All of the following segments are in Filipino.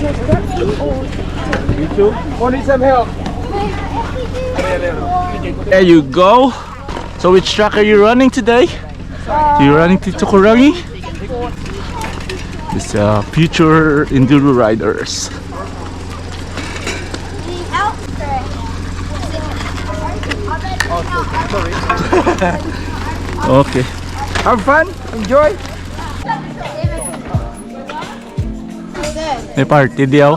You too? Oh, need some help. There you go. So which track are you running today? You're running to Tukurangi? It's future enduro riders. Okay. Have fun. Enjoy. May party diyaw.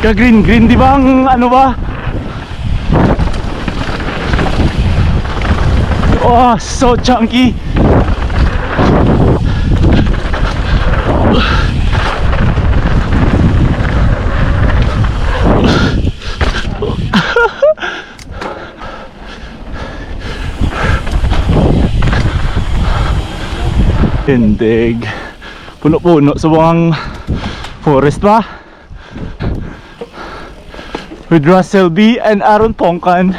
Green di ba ang ano ba? Oh, so chunky. Tindig. Puno-puno sa buwang forest ba? With Russel B and Aaron Pongkan.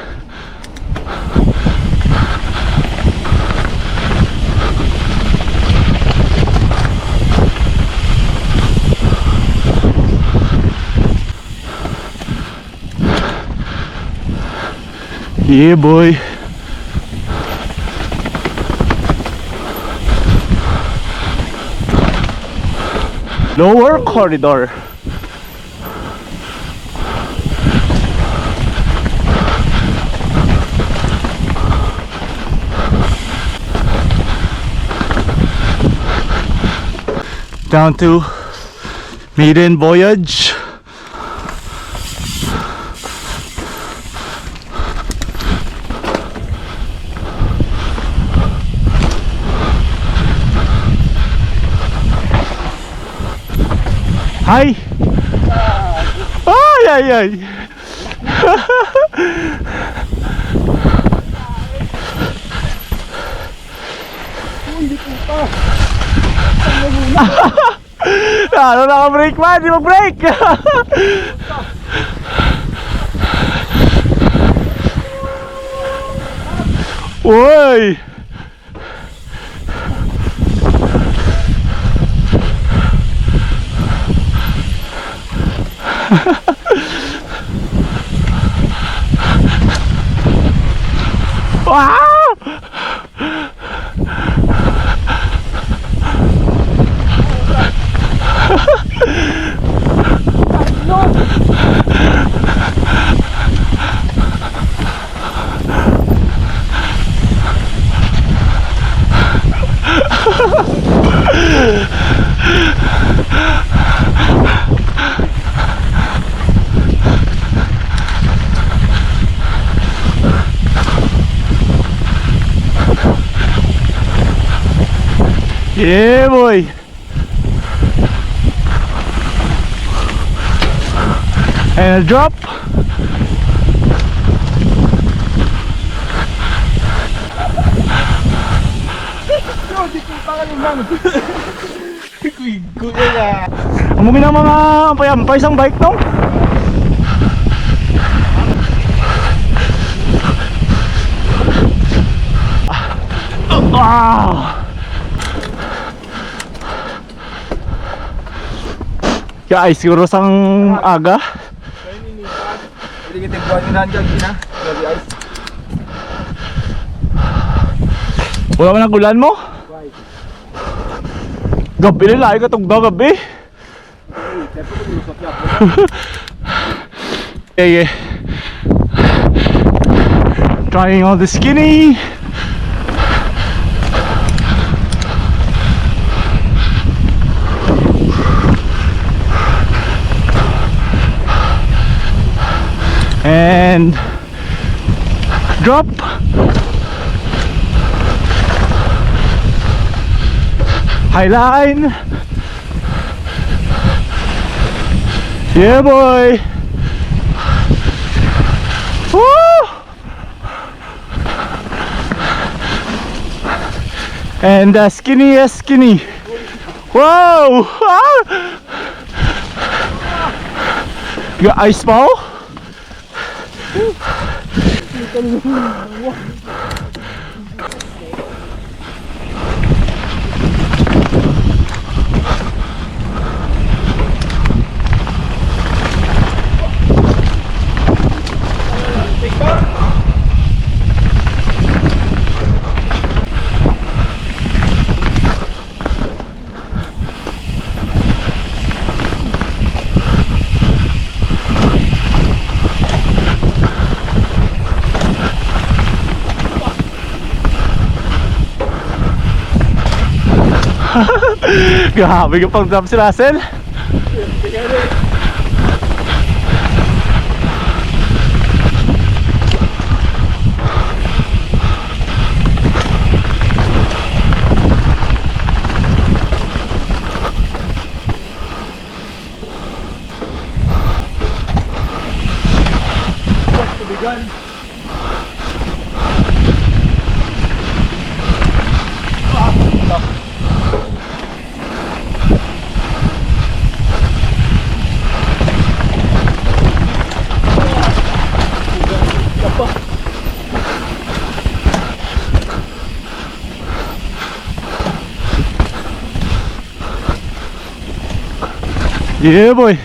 Yeah, boy. Lower corridor. Down to maiden voyage. Hi. Ay ay ay. Ano naka-break man? Di mag-break! Uy! Wow! Yeah, boy. And a drop. Umungin ang mga ampay isang bike no? Wow! Guys, siguro sang aga. Hindi kita buwan na dyan, na. Guys. Wala man ang ulan mo? Gabi nila, ay katong gabi. Yeah. Trying all the skinny. And drop. High line. Yeah, boy. Woo! And skinny. Whoa! Ah! Got ice ball? Grabe yung pang-drop si Russell. Yeah, boy.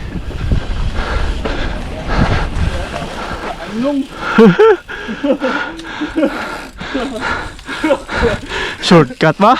Shortcut ba?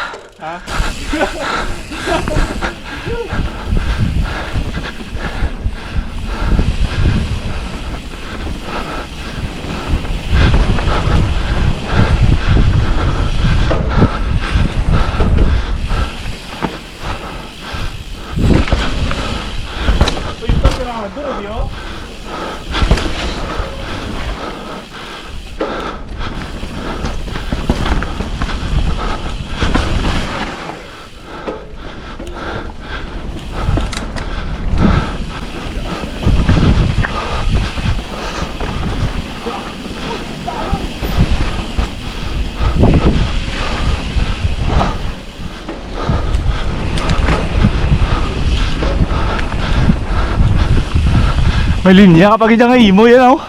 May linya kapag hindi nga imo yan, oh.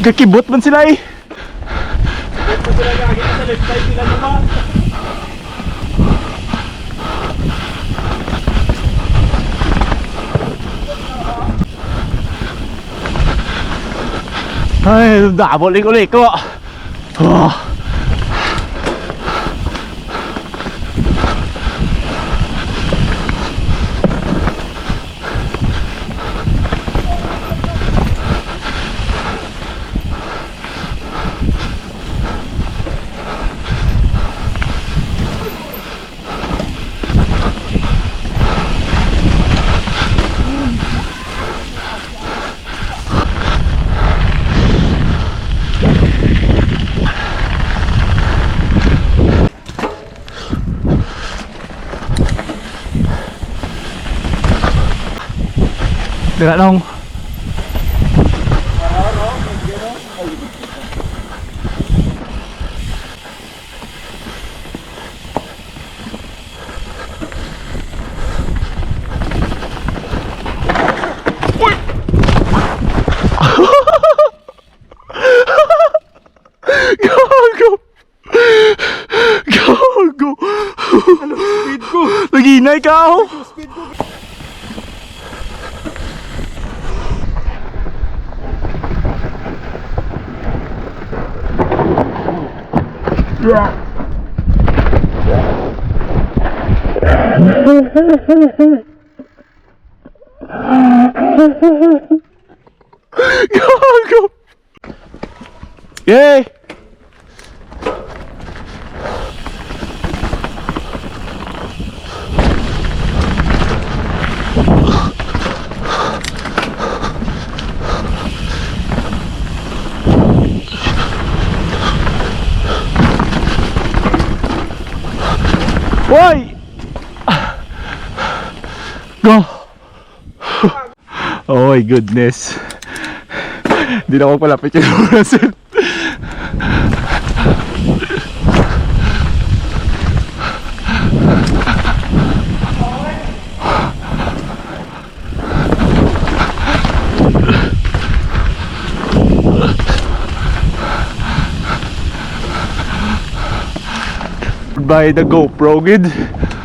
Kakibot man sila eh. Kibot man sila gagi sa left side sila naman. Ay, dabolik-ulik ko. Oh. Tidak dong. Gago. Gago. Ano speed ko? Naginay ka ako. Speed ko. Yeah. Gago. Yay. Why? Go! Oh my goodness. Hindi na ako palapit yung Russel. by the GoPro, good.